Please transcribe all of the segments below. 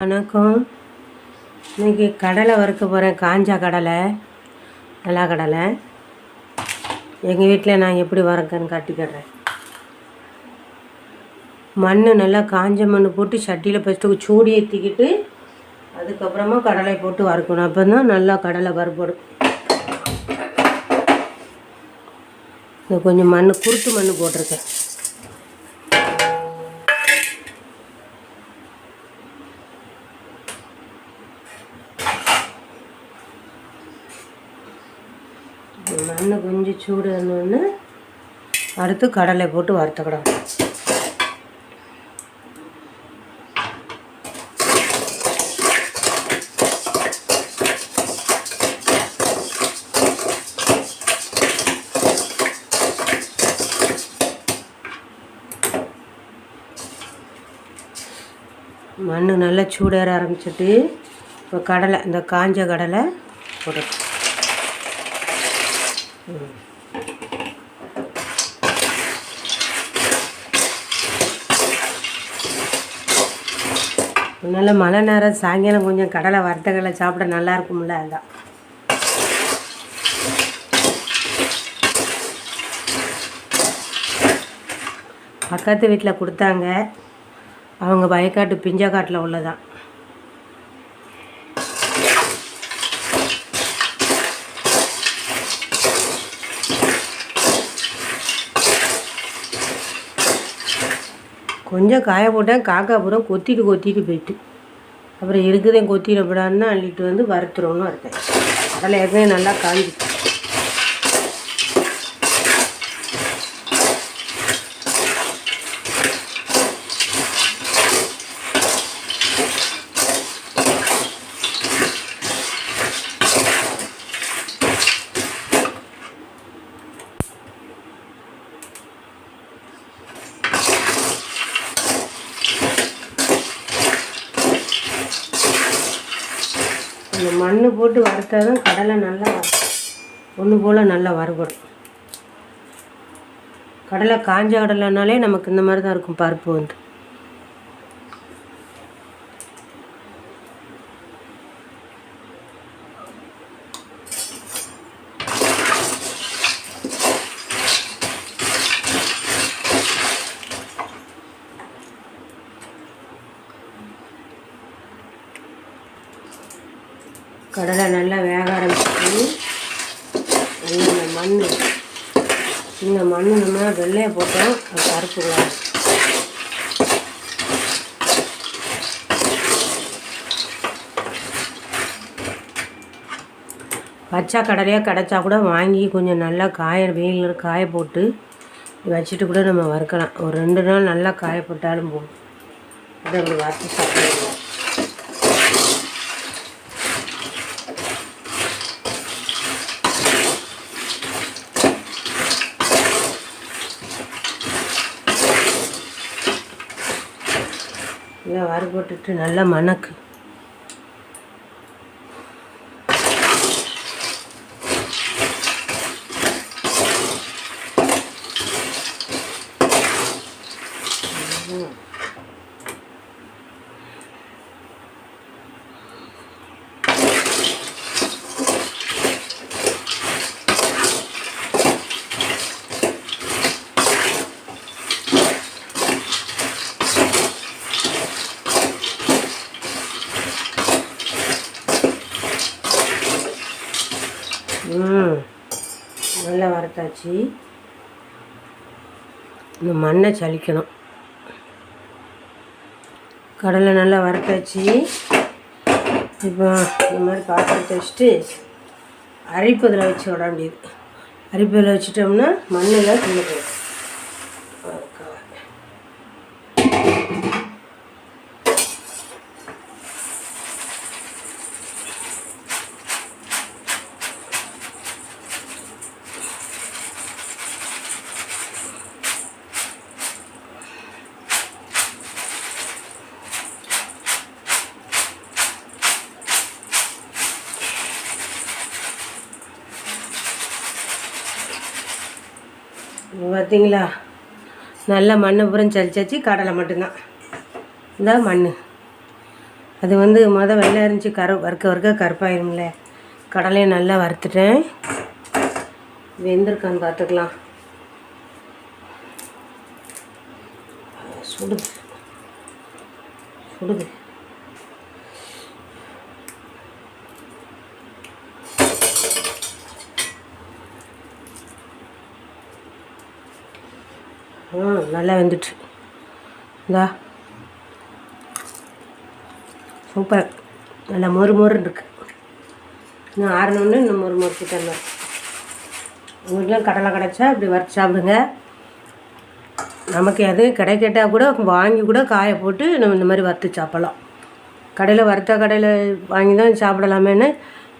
வணக்கம். இன்றைக்கி கடலை வறுக்க போகிறேன். காஞ்ச கடலை, நல்லா கடலை. எங்கள் வீட்டில் நான் எப்படி வறுக்கன்னு காட்டிக்கிறேன். மண் நல்லா காஞ்ச மண் போட்டு சட்டியில் ஃபஸ்ட்டு சூடி ஏற்றிக்கிட்டு அதுக்கப்புறமா கடலை போட்டு வறுக்கணும். அப்போ தான் நல்லா கடலை வறுபடும். கொஞ்சம் மண் குருத்து மண் போட்டிருக்கேன். மண் கொஞ்சம் சூடுன்னு அடுத்து கடலை போட்டு வறுத்துக்கிடணும். மண் நல்லா சூடேற ஆரம்பிச்சிட்டு இப்போ கடலை, இந்த காஞ்ச கடலை போட்டு அதனால் மழை நேரம் சாயங்காலம் கொஞ்சம் கடலை வறுத்த கடலை சாப்பிட நல்லா இருக்கும்ல. அதுதான் பக்கத்து வீட்டில் கொடுத்தாங்க. அவங்க வயக்காட்டு பிஞ்சக்காட்டில் உள்ளதான். கொஞ்சம் காய போட்டேன். காக்கா பூரம் கொத்திட்டு போயிட்டு அப்புறம் இருக்குதையும் கொத்திடப்படான்னு அள்ளிட்டு வந்து வறுத்துறோன்னு வறுத்தேன். அதில் ஏற்கனவே நல்லா காஞ்சி. இந்த மண் போட்டு வறுத்தா தான் கடலை நல்லா ஒன்று போல் நல்லா வறுபடும். கடலை காஞ்ச கடலைனாலே நமக்கு இந்த மாதிரி தான் இருக்கும் பருப்பு வந்து. கடலை நல்லா வேக ஆரம்பிச்சு நல்லா இந்த மண் நம்ம வெள்ளையை போட்டோம். அது பருப்பு பச்சை கடலையாக கிடச்சா கூட வாங்கி கொஞ்சம் நல்லா வெயில் காய போட்டு வச்சுட்டு கூட நம்ம வறுக்கலாம். ஒரு 2 நாள் நல்லா காய போட்டாலும் போகும். அதை அப்படி வறுத்து சாப்பிடுவோம். இதை வறுபட்டுட்டு நல்லா மணக்கு. நல்லா வறுத்தாச்சு. இந்த மண்ணை சலிக்கணும். கடலை நல்லா வறுத்தாச்சு. இப்போ இந்த மாதிரி பாத்திரத்தை வச்சுட்டு அரைப்பதில் வச்சு விட வேண்டியது. அரைப்பதில் வச்சுட்டோம்னா மண்ணில் துணுக்கணும். பார்த்தீங்களா, நல்ல மண் பூரம் சலிச்சாச்சு. கடலை மட்டும்தான். இந்த மண் அது வந்து வெள்ளை அரிஞ்சு வறுக்க கருப்பாயிரும்ல. கடலையை நல்லா வறுத்துட்டேன். வெந்திருக்கான்னு பார்த்துக்கலாம். சுடுது சுடுது. நல்லா வெந்துட்டு. இந்தா சூப்பர். நல்லா மொறுன்னு இருக்குது. இன்னும் ஆறணுன்னு இன்னும் மொறுக்கு தரணும். உங்களுக்குலாம் கடலை கிடச்சா இப்படி வறுத்து சாப்பிடுங்க. நமக்கு எதுவும் கிடைக்கட்டால் கூட வாங்கி கூட காய போட்டு நம்ம இந்த மாதிரி வறுத்து சாப்பிட்லாம். கடையில் வறுத்த கடையில் வாங்கி தான் சாப்பிடலாமேன்னு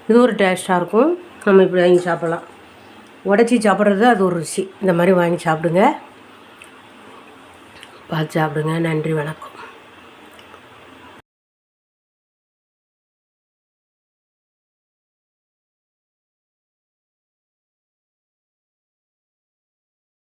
இது ஒரு டேஸ்ட்டாக இருக்கும். நம்ம இப்படி வாங்கி சாப்பிட்லாம். உடச்சி சாப்பிட்றது அது ஒரு ருசி. இந்த மாதிரி வாங்கி சாப்பிடுங்க. பார்த்து சாப்பிடுங்க. நன்றி, வணக்கம்.